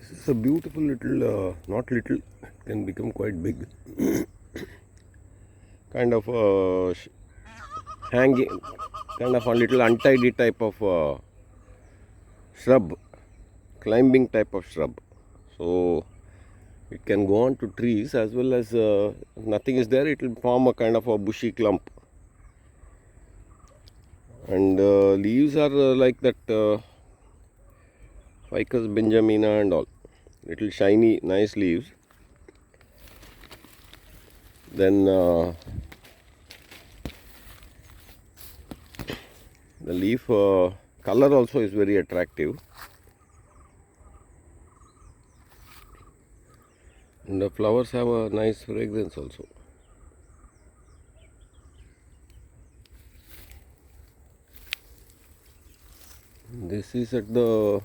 This is a beautiful little, not little, it can become quite big. Kind of hanging, kind of a little untidy type of shrub, climbing type of shrub. So it can go on to trees as well as nothing is there, it will form a kind of a bushy clump. And leaves are like that Ficus benjamina and all, little shiny, nice leaves. Then the leaf color also is very attractive, and the flowers have a nice fragrance also. This is at the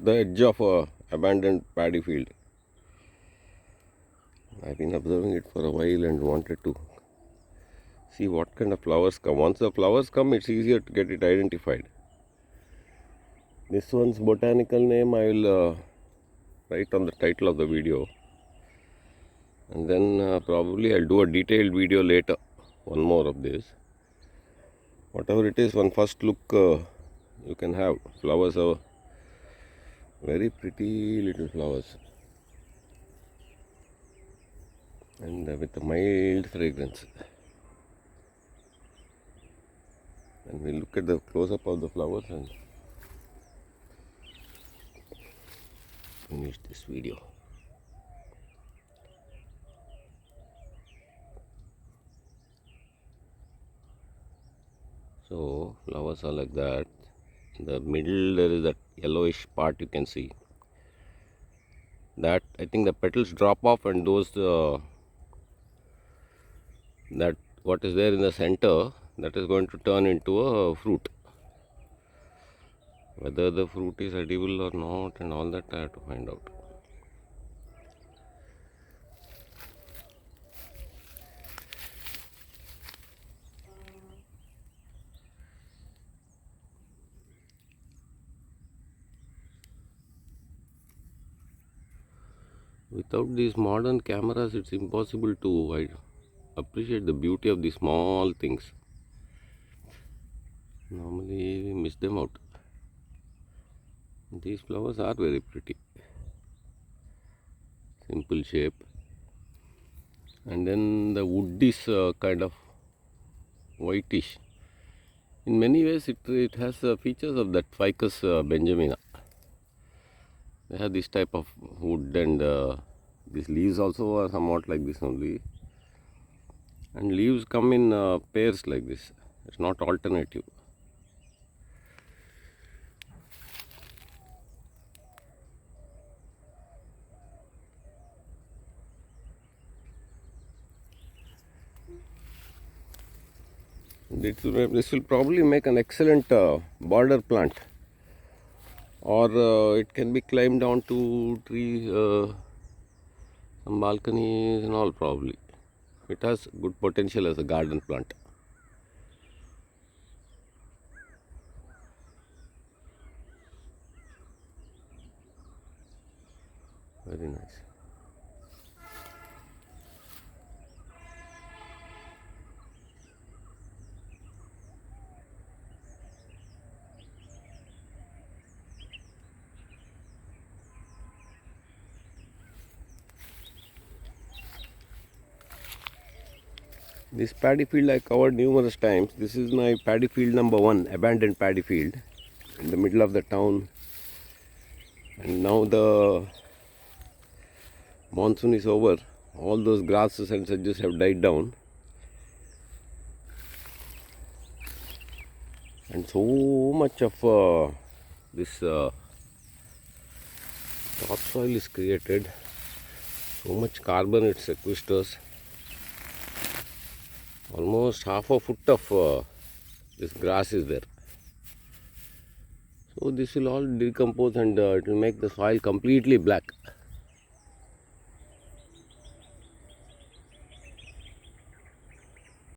edge of a abandoned paddy field. I've been observing it for a while and wanted to see what kind of flowers come. Once the flowers come, it's easier to get it identified. This one's botanical name I will write on the title of the video, and then probably I'll do a detailed video later, one more of this. Whatever it is, one first look you can have. Flowers are very pretty little flowers, and with a mild fragrance. And we'll look at the close-up of the flowers and finish this video. So flowers are like that. In the middle there is that yellowish part you can see. That I think the petals drop off, and those that what is there in the center, that is going to turn into a fruit. Whether the fruit is edible or not and all that I have to find out. Without these modern cameras, it's impossible to appreciate the beauty of these small things. Normally we miss them out. These flowers are very pretty. Simple shape. And then the wood is kind of whitish. In many ways it has features of that Ficus benjamina. They have this type of wood, and these leaves also are somewhat like this only. And leaves come in pairs like this. It's not alternative. This will probably make an excellent border plant, or it can be climbed down to trees, some balconies and all probably. It has good potential as a garden plant. Very nice. This paddy field I covered numerous times. This is my paddy field number 1, abandoned paddy field in the middle of the town. And now the monsoon is over. All those grasses and sedges have died down. And so much of this topsoil is created. So much carbon it sequesters. Almost half a foot of this grass is there. So this will all decompose, and it will make the soil completely black.